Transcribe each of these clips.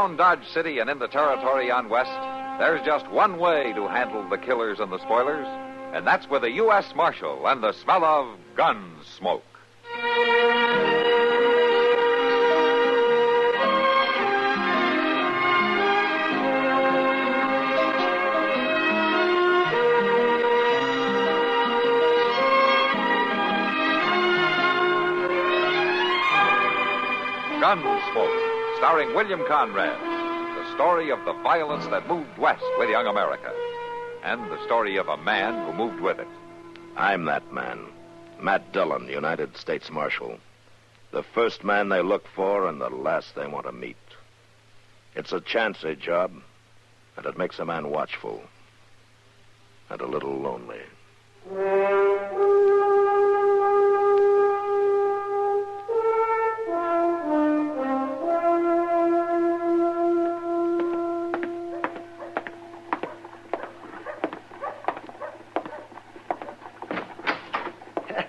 Around Dodge City and in the territory on West, there's just one way to handle the killers and the spoilers, and that's with a U.S. Marshal and the smell of Gunsmoke. Gunsmoke, starring William Conrad. The story of the violence that moved west with young America. And the story of a man who moved with it. I'm that man. Matt Dillon, United States Marshal. The first man they look for and the last they want to meet. It's a chancy job, and it makes a man watchful. And a little lonely.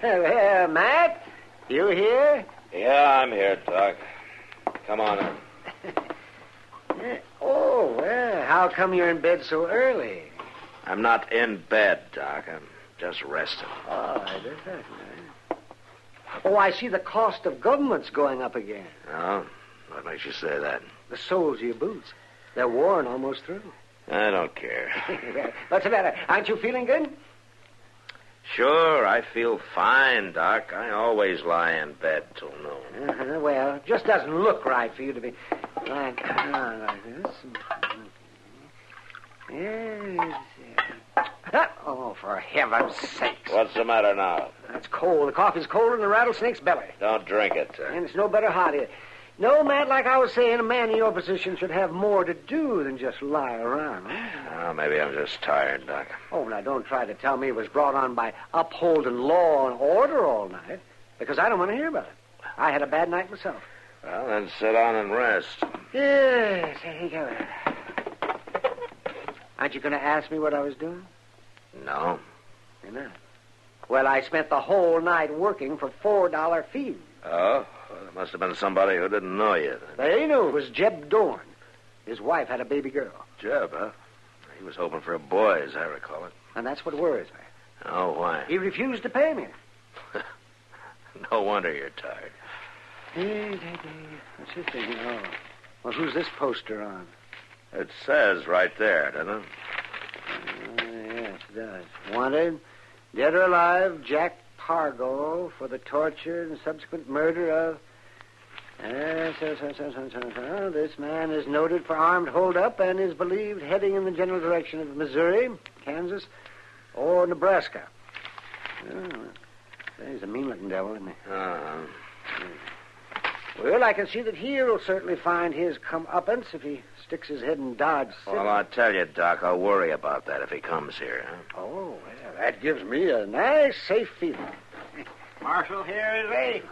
Well, Matt, you here? Yeah, I'm here, Doc. Come on in. Oh, well, how come you're in bed so early? I'm not in bed, Doc. I'm just resting. Oh, I did that. Oh, I see the cost of government's going up again. Oh? What makes you say that? The soles of your boots. They're worn almost through. I don't care. What's the matter? Aren't you feeling good? Sure, I feel fine, Doc. I always lie in bed till noon. Well, it just doesn't look right for you to be lying down like this. Yes. Oh, for heaven's sakes. What's the matter now? It's cold. The coffee's cold in the rattlesnake's belly. Don't drink it. And it's no better hot either. No, Matt, like I was saying, a man in your position should have more to do than just lie around. Oh, maybe I'm just tired, Doc. Oh, now, don't try to tell me it was brought on by upholding law and order all night, because I don't want to hear about it. I had a bad night myself. Well, then sit down and rest. Yes, I think I will. Aren't you going to ask me what I was doing? No. You're not. Well, I spent the whole night working for $4 fees. Oh? Well, there must have been somebody who didn't know you. They knew. It was Jeb Dorn. His wife had a baby girl. Jeb, huh? He was hoping for a boy, as I recall it. And that's what worries me. Oh, why? He refused to pay me. No wonder you're tired. What's this thing? Oh. Well, who's this poster on? It says right there, doesn't it? Yes, it does. Wanted, dead or alive, Jack Pargo for the torture and subsequent murder of... This man is noted for armed hold-up and is believed heading in the general direction of Missouri, Kansas, or Nebraska. Oh, he's a mean-looking devil, isn't he? Well, I can see that he'll certainly find his comeuppance if he sticks his head in Dodge City. Well, I'll tell you, Doc, I'll worry about that if he comes here. Huh? Oh, well, that gives me a nice, safe feeling. Marshal, here is he.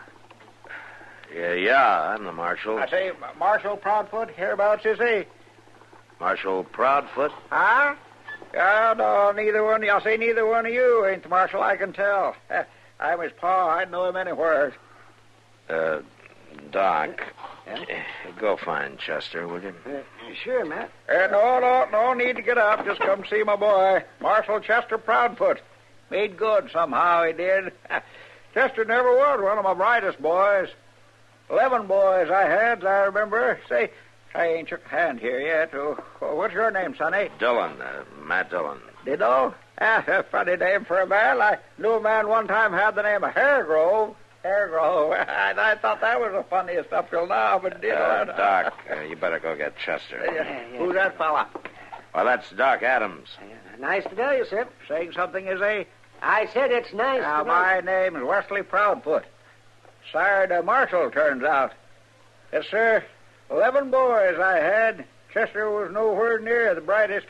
Yeah, I'm the Marshal. I say, Marshal Proudfoot, hereabouts is he? Marshal Proudfoot? Huh? No, neither one. I'll say neither one of you ain't the Marshal, I can tell. I'm his pa. I'd know him anywhere. Doc, Yeah? go find Chester, will you? Sure, Matt. No need to get up. Just come see my boy, Marshal Chester Proudfoot. Made good somehow, he did. Chester never was one of my brightest boys. 11 boys I had, as I remember. Say, I ain't shook a hand here yet. What's your name, sonny? Dillon, Matt Dillon. Ditto? A funny name for a man. I knew a man one time had the name of Hairgrove. Hairgrove. I thought that was the funniest up till now, but ditto. Doc, you better go get Chester. Who's that fella? Well, that's Doc Adams. Nice to know you, sir. Saying something, is he? I said it's nice Now, to know. my name's Wesley Proudfoot. Sired a Marshal, turns out. Yes, sir. 11 boys I had. Chester was nowhere near the brightest.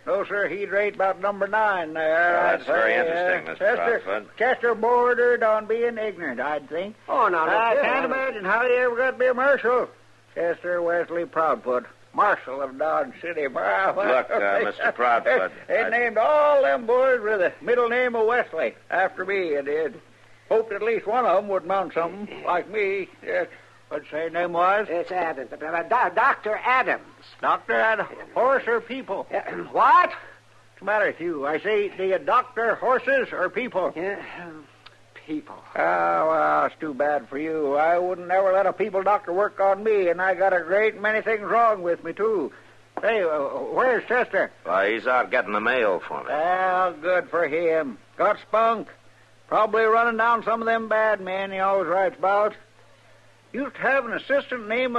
No, sir, he'd rate about number 9 there. That's very interesting, Mr. Proudfoot. Chester bordered on being ignorant, I'd think. Oh, no, I can't imagine how he ever got to be a Marshal. Chester Wesley Proudfoot, Marshal of Dodge City. Look, Mr. Proudfoot. They named all them boys with the middle name of Wesley after me, it did. Hoped at least one of them would mount something like me. Yes. What'd you say his name was? It's Adams. Dr. Adams. Doctor Adams. Horse or people? What? What's the matter with you? I say, do you doctor horses or people? People. Oh, well, it's too bad for you. I wouldn't never let a people doctor work on me, and I got a great many things wrong with me, too. Hey, where's Chester? Well, he's out getting the mail for me. Well, good for him. Got spunk. Probably running down some of them bad men he always writes about. Used to have an assistant named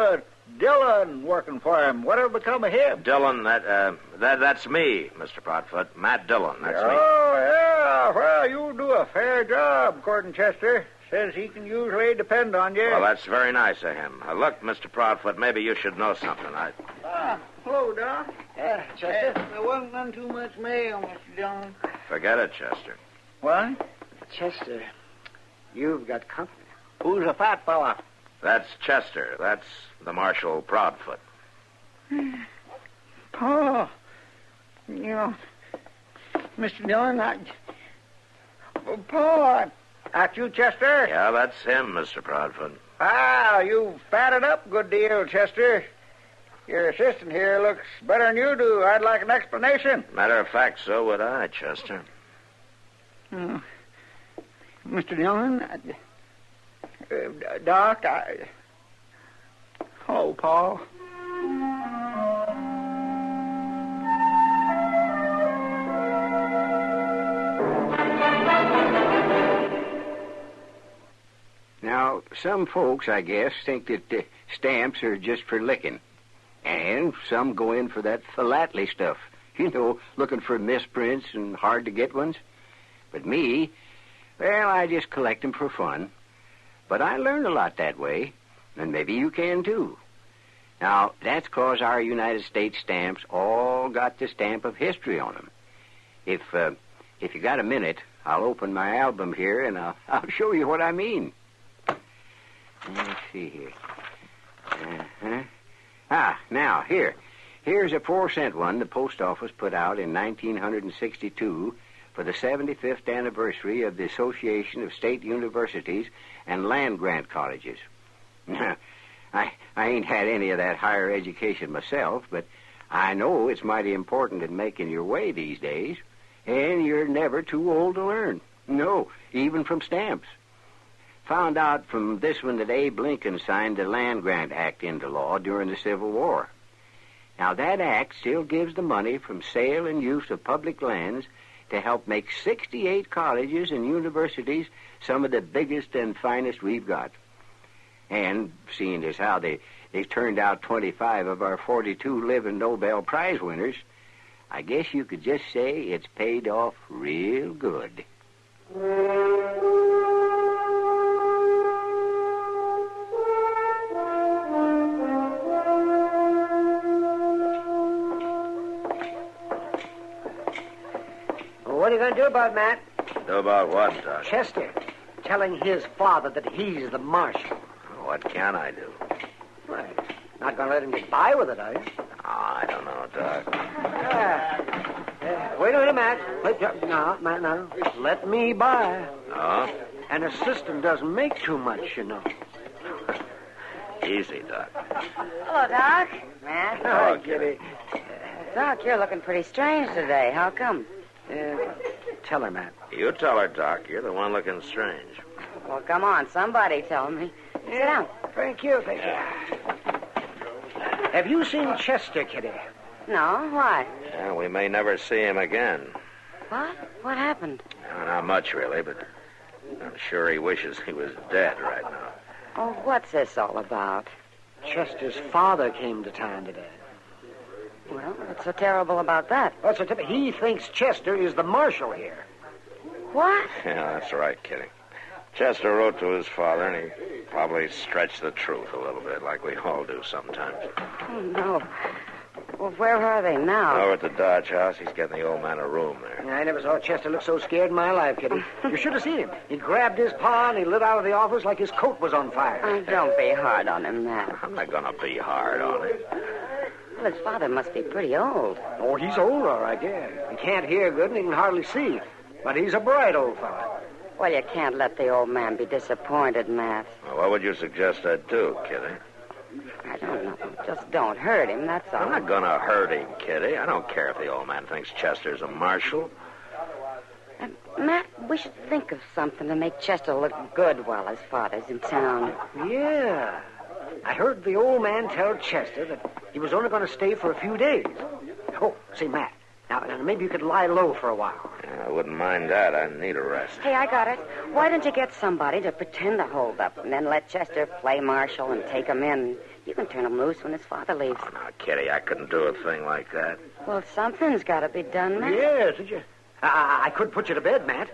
Dillon working for him. Whatever become of him? Dillon, that's me, Mr. Proudfoot. Matt Dillon, that's me. Oh, yeah. Well, you do a fair job, according to Chester. Says he can usually depend on you. Well, that's very nice of him. Look, Mr. Proudfoot, maybe you should know something. Hello, Doc. Chester? There wasn't none too much mail, Mr. Dillon. Forget it, Chester. What? Chester, you've got company. Who's a fat fella? That's Chester. That's the Marshal Proudfoot. Pa, Mr. Dillon, Pa, that's you, Chester? Yeah, that's him, Mr. Proudfoot. Ah, you fatted up a good deal, Chester. Your assistant here looks better than you do. I'd like an explanation. Matter of fact, so would I, Chester. Mr. Dillon, Doc, Oh, Paul. Now, some folks, I guess, think that stamps are just for licking. And some go in for that philately stuff. Looking for misprints and hard-to-get ones. But me, well, I just collect them for fun. But I learned a lot that way, and maybe you can, too. Now, that's 'cause our United States stamps all got the stamp of history on them. If you got a minute, I'll open my album here, and I'll show you what I mean. Let's see here. Now, here's a 4-cent one the post office put out in 1962 for the 75th anniversary of the Association of State Universities and Land-Grant Colleges. Now, I ain't had any of that higher education myself, but I know it's mighty important in making your way these days, and you're never too old to learn. No, even from stamps. Found out from this one that Abe Lincoln signed the Land Grant Act into law during the Civil War. Now, that act still gives the money from sale and use of public lands to help make 68 colleges and universities some of the biggest and finest we've got. And seeing as how they've turned out 25 of our 42 living Nobel Prize winners, I guess you could just say it's paid off real good. What are you going to do about it, Matt? Do about what, Doc? Chester. Telling his father that he's the marshal. What can I do? Well, not going to let him get by with it, are you? Oh, I don't know, Doc. Wait a minute, Matt. No, Matt, no. Let me by. Oh? An assistant doesn't make too much, Easy, Doc. Hello, Doc. Matt. Hi, Kitty. Doc, you're looking pretty strange today. How come? Tell her, Matt. You tell her, Doc. You're the one looking strange. Well, come on. Somebody tell me. Sit down. Thank you. Have you seen Chester, Kitty? No? Why? Yeah, we may never see him again. What? What happened? Not much, really, but I'm sure he wishes he was dead right now. Oh, what's this all about? Chester's father came to town today. Well, what's so terrible about that? He thinks Chester is the marshal here. What? Yeah, that's right, Kitty. Chester wrote to his father, and he probably stretched the truth a little bit, like we all do sometimes. Oh, no. Well, where are they now? Over at the Dodge House. He's getting the old man a room there. I never saw Chester look so scared in my life, Kitty. You should have seen him. He grabbed his paw and he lit out of the office like his coat was on fire. Oh, don't be hard on him, Matt. I'm not going to be hard on him. Well, his father must be pretty old. Oh, he's old, all right, yeah. He can't hear good and he can hardly see. But he's a bright old fellow. Well, you can't let the old man be disappointed, Matt. Well, what would you suggest I do, Kitty? I don't know. Just don't hurt him, that's all. I'm not going to hurt him, Kitty. I don't care if the old man thinks Chester's a marshal. Matt, we should think of something to make Chester look good while his father's in town. Yeah. I heard the old man tell Chester that he was only going to stay for a few days. Oh, say, Matt, now maybe you could lie low for a while. Yeah, I wouldn't mind that. I need a rest. Hey, I got it. Why don't you get somebody to pretend to hold up and then let Chester play Marshal and take him in? You can turn him loose when his father leaves. Oh, now, Kitty, I couldn't do a thing like that. Well, something's got to be done, Matt. Yes, did you? I could put you to bed, Matt.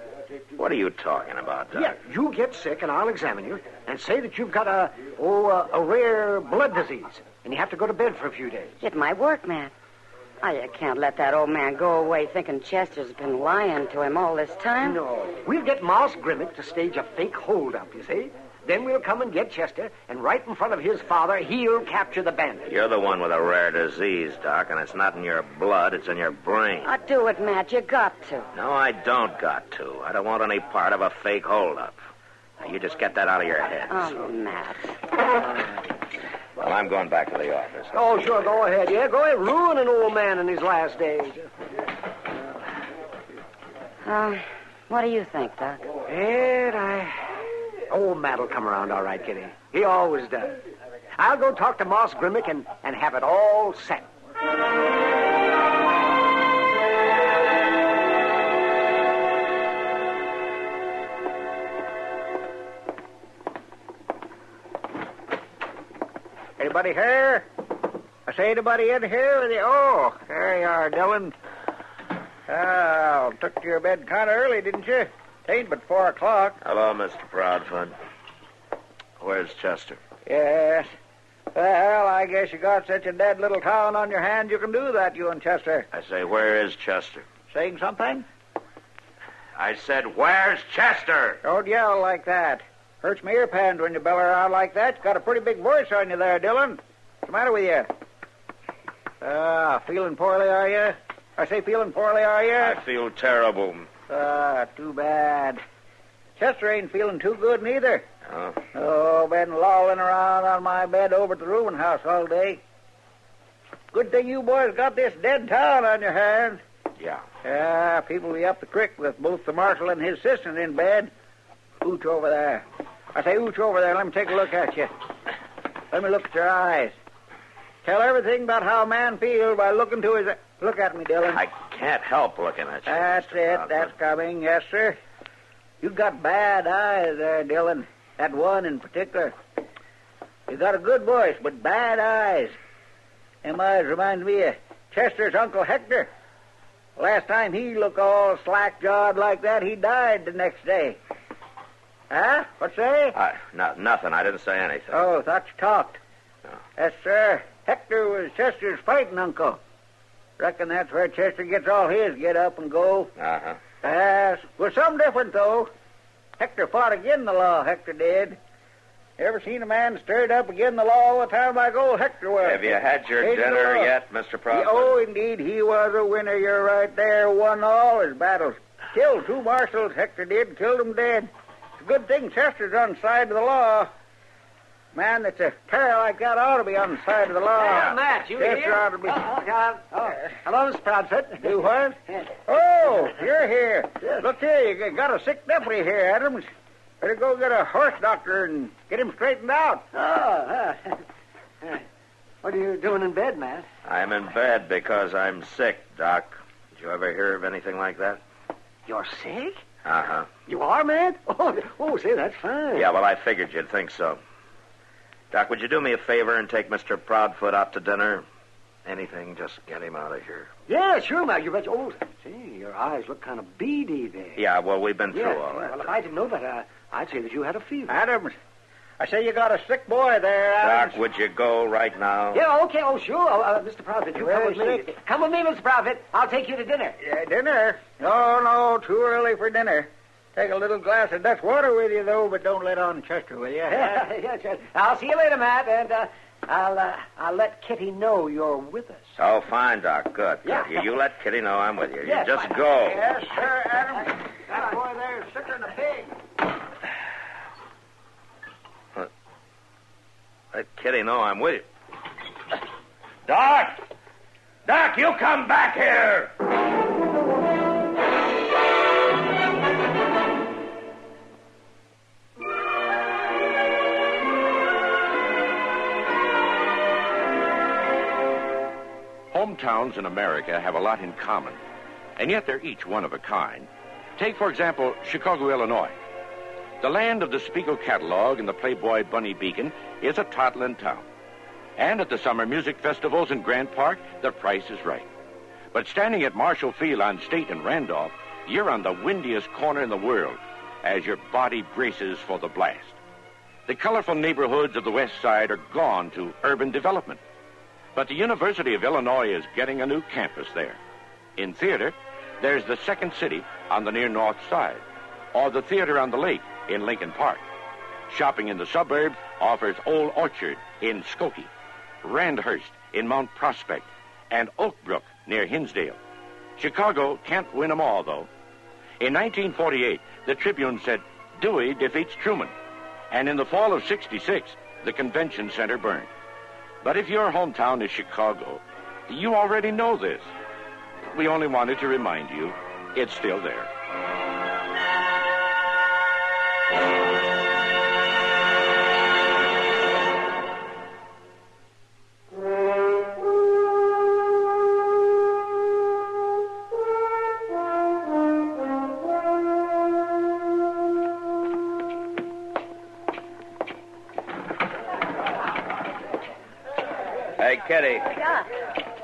What are you talking about, Doc? Yeah, you get sick and I'll examine you and say that you've got a rare blood disease and you have to go to bed for a few days. It might work, Matt. Oh, you can't let that old man go away thinking Chester's been lying to him all this time. No. We'll get Moss Grimmick to stage a fake holdup, you see? Then we'll come and get Chester, and right in front of his father, he'll capture the bandit. You're the one with a rare disease, Doc, and it's not in your blood, it's in your brain. I'll do it, Matt. You got to. No, I don't got to. I don't want any part of a fake holdup. Now, you just get that out of your head. Oh, Matt. Well, I'm going back to the office. Oh, sure, go ahead. Yeah, go ahead. Ruin an old man in his last days. What do you think, Doc? Old Matt'll come around all right, Kitty. He always does. I'll go talk to Moss Grimmick and have it all set. Anybody here? I say, anybody in here with you? Oh, there you are, Dillon. Took to your bed kind of early, didn't you? It ain't but 4 o'clock. Hello, Mr. Proudfoot. Where's Chester? Yes. Well, I guess you got such a dead little town on your hands you can do that, you and Chester. I say, where is Chester? Saying something? I said, where's Chester? Don't yell like that. Hurts my ear pans when you bellow around like that. You got a pretty big voice on you there, Dillon. What's the matter with you? Feeling poorly, are you? I say feeling poorly, are you? I feel terrible. Too bad. Chester ain't feeling too good neither. Oh? Oh, been lolling around on my bed over at the rooming house all day. Good thing you boys got this dead town on your hands. Yeah. People be up the creek with both the marshal and his assistant in bed. Ooch over there. I say ooch over there. Let me take a look at you. Let me look at your eyes. Tell everything about how a man feels by looking to his... Look at me, Dillon. I can't help looking at you. That's Mr. it. Proudfoot. That's coming. Yes, sir. You've got bad eyes there, Dillon. That one in particular. You got a good voice, but bad eyes. Them eyes remind me of Chester's Uncle Hector. Last time he looked all slack-jawed like that, he died the next day. Huh? What say? Nothing. I didn't say anything. Oh, thought you talked. No. Yes, sir. Hector was Chester's fighting uncle. Reckon that's where Chester gets all his get up and go. Uh-huh. Yes. Well, some different, though. Hector fought agin the law, Hector did. Ever seen a man stirred up agin the law all the time like old Hector was? Have you had your Ain't dinner no law. yet, Mr. Proudfoot? Oh, indeed, he was a winner. You're right there. Won all his battles. Killed 2 marshals, Hector did. Killed them dead. It's a good thing Chester's on the side of the law. Man that's a terror like that ought to be on the side of the law. Yeah, Matt, you Chester here? ought to be... Hello, Mr. Proudfoot. Do what? Oh, you're here. Look here, you got a sick deputy here, Adams. Better go get a horse doctor and get him straightened out. What are you doing in bed, Matt? I'm in bed because I'm sick, Doc. Did you ever hear of anything like that? You're sick? Uh-huh. You are, Matt? Oh, say, that's fine. Yeah, well, I figured you'd think so. Doc, would you do me a favor and take Mr. Proudfoot out to dinner? Anything, just get him out of here. Yeah, sure, Matt. You bet. Oh, see, your eyes look kind of beady there. Yeah, well, we've been through all that. Well, if I didn't know that, I'd say that you had a fever. Adams, I say you got a sick boy there, Adams. Doc, would you go right now? Yeah, okay. Oh, sure. Mr. Proudfoot, you come with me. Come with me, Mr. Proudfoot. I'll take you to dinner. Dinner? No, too early for dinner. Take a little glass of Dutch water with you, though, but don't let on Chester, will you? Yeah, sure. I'll see you later, Matt, and I'll let Kitty know you're with us. Oh, fine, Doc. Good. Yeah. You let Kitty know I'm with you. Yes, you just fine. go. Yes, sir, Adams. That boy there is sicker than a pig. Let Kitty know I'm with you. Doc! Doc, you come back here! Hometowns in America have a lot in common, and yet they're each one of a kind. Take, for example, Chicago, Illinois. The land of the Spiegel catalog and the Playboy Bunny Beacon is a toddling town. And at the summer music festivals in Grant Park, the price is right. But standing at Marshall Field on State and Randolph, you're on the windiest corner in the world as your body braces for the blast. The colorful neighborhoods of the West Side are gone to urban development. But the University of Illinois is getting a new campus there. In theater, there's the Second City on the near North Side, or the Theater on the Lake in Lincoln Park. Shopping in the suburbs offers Old Orchard in Skokie, Randhurst in Mount Prospect, and Oakbrook near Hinsdale. Chicago can't win them all, though. In 1948, the Tribune said Dewey defeats Truman, and in the fall of '66, the convention center burned. But if your hometown is Chicago, you already know this. We only wanted to remind you, it's still there. Hey, Kitty. Yeah.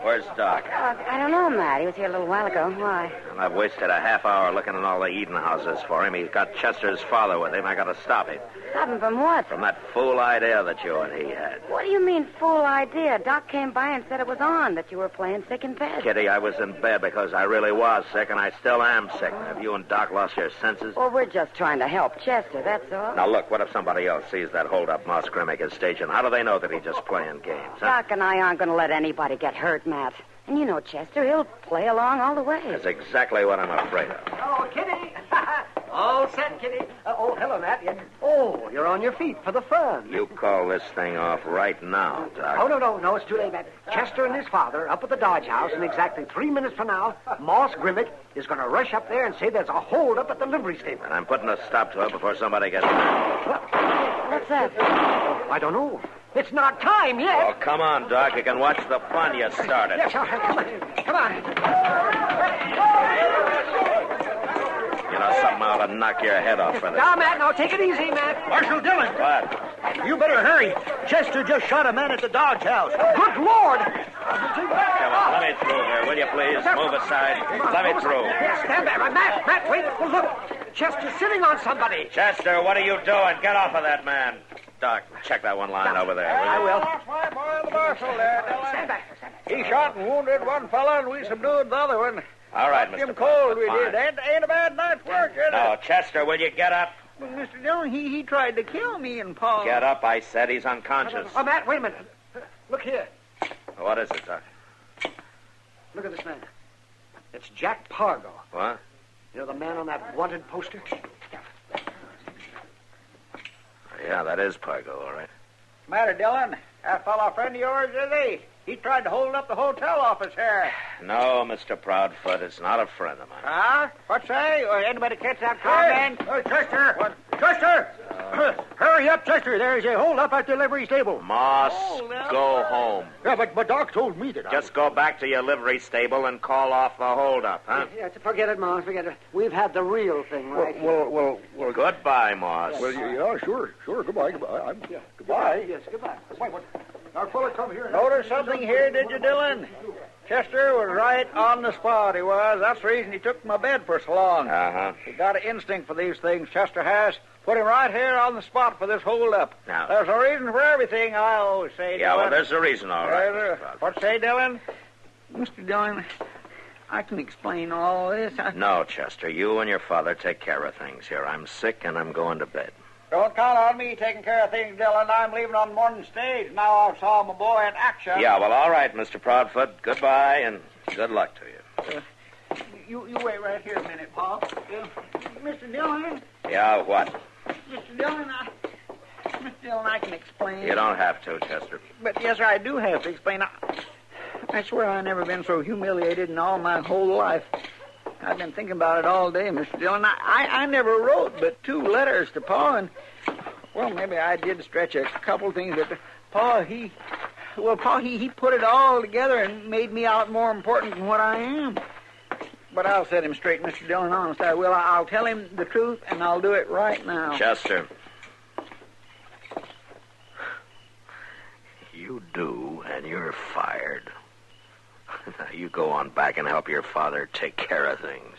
Where's Doc? I don't know, Matt. He was here a little while ago. Why? Well, I've wasted a half hour looking at all the eating houses for him. He's got Chester's father with him. I got to stop him. Stop him from what? From that fool idea that you and he had. What do you mean, fool idea? Doc came by and said it was on, that you were playing sick in bed. Kitty, I was in bed because I really was sick, and I still am sick. Have you and Doc lost your senses? Well, we're just trying to help Chester, that's all. Now, look, what if somebody else sees that hold-up Moss Grimmick is staging? How do they know that he's just playing games? Huh? Doc and I aren't going to let anybody get hurt, Matt. And you know Chester, he'll play along all the way. That's exactly what I'm afraid of. Oh, Kitty. All set, Kitty. Hello, Matt. Oh, you're on your feet for the fun. You call this thing off right now, Doc. Oh, no, it's too late, Matt. Chester and his father up at the Dodge House, and exactly 3 minutes from now, Moss Grimmick is going to rush up there and say there's a hold-up at the livery stable. And I'm putting a stop to it before somebody gets mad. What's that? I don't know. It's not time yet. Oh, come on, Doc. You can watch the fun you started. Yes, all right. Come on. You know, something ought to knock your head off for this. Now, Matt, now take it easy, Matt. Marshal Dillon. What? You better hurry. Chester just shot a man at the Dodge House. Good Lord. Come on, let me through here, will you, please? Move aside. Let me through. Stand back. Matt, wait. Oh, look. Chester's sitting on somebody. Chester, what are you doing? Get off of that man. Doc, check that one line over there, will you? I will. That's my boy, the marshal there, Dillon. Stand back. He shot and wounded one fella, and we subdued the other one. All right, Knocked Mr. him cold, we Fine. did. Ain't a bad night's work, is it? No, Chester, will you get up? Well, Mr. Dillon, he tried to kill me and Paul. Get up, I said. He's unconscious. Oh, Matt, wait a minute. Look here. What is it, Doc? Look at this man. It's Jack Pargo. What? You know the man on that wanted poster? Yeah, that is Pargo, all right. Matter, Dillon? That fellow a friend of yours, is he? He tried to hold up the hotel office here. No, Mr. Proudfoot, it's not a friend of mine. Huh? What say? Or anybody catch that comment? Chester! What? Chester! Hurry up, Chester. There's a hold-up at the livery stable. Moss, Oh, now- go home. Yeah, but Doc told me that. Just go back to your livery stable and call off the holdup, huh? Yeah, forget it, Moss. Forget it. We've had the real thing, right? Well, Goodbye, Moss. yeah, sure. Goodbye. Goodbye. Yes, goodbye. Our fella come here. Notice something here, did you, Dillon? Chester was right on the spot, he was. That's the reason he took my bed for so long. Uh-huh. He got an instinct for these things, Chester has. Put him right here on the spot for this hold-up. Now- There's a reason for everything, I always say, Yeah, well, Dillon. there's a reason, all right. Mr. Proudfoot. What say, Dillon? Mr. Dillon, I can explain all this. No, Chester, you and your father take care of things here. I'm sick and I'm going to bed. Don't count on me taking care of things, Dillon. I'm leaving on the morning stage. Now I saw my boy in action. Yeah, well, all right, Mr. Proudfoot. Goodbye and good luck to you. You wait right here a minute, Paul. Mr. Dillon, Yeah, what? Mr. Dillon, Mr. Dillon, I can explain. You don't have to, Chester. But, yes, sir, I do have to explain. I swear I've never been so humiliated in all my whole life. I've been thinking about it all day, Mr. Dillon. I never wrote but 2 letters to Pa, and, well, maybe I did stretch a couple things, but Pa, he put it all together and made me out more important than what I am. But I'll set him straight, Mr. Dillon, honest, I will. I'll tell him the truth, and I'll do it right now. Chester. You do, and you're fired. Now, you go on back and help your father take care of things.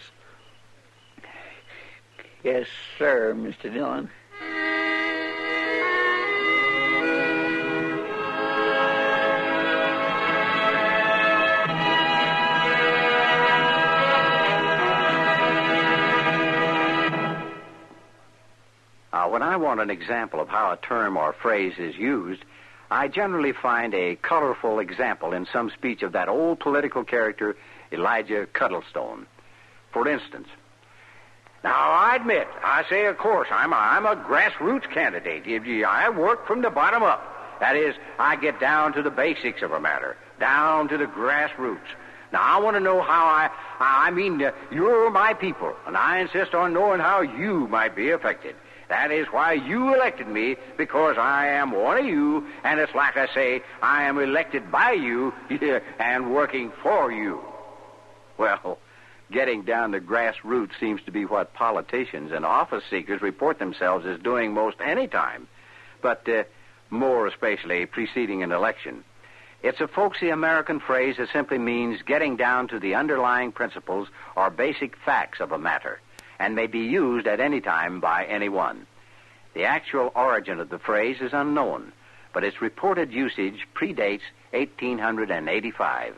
Yes, sir, Mr. Dillon. When I want an example of how a term or phrase is used, I generally find a colorful example in some speech of that old political character, Elijah Cuddlestone. For instance, now, I admit, I say, of course, I'm a grassroots candidate. I work from the bottom up. That is, I get down to the basics of a matter, down to the grassroots. Now, I want to know how you're my people, and I insist on knowing how you might be affected. That is why you elected me, because I am one of you, and it's like I say, I am elected by you and working for you. Well, getting down to grassroots seems to be what politicians and office seekers report themselves as doing most any time, but more especially preceding an election. It's a folksy American phrase that simply means getting down to the underlying principles or basic facts of a matter, and may be used at any time by anyone. The actual origin of the phrase is unknown, but its reported usage predates 1885.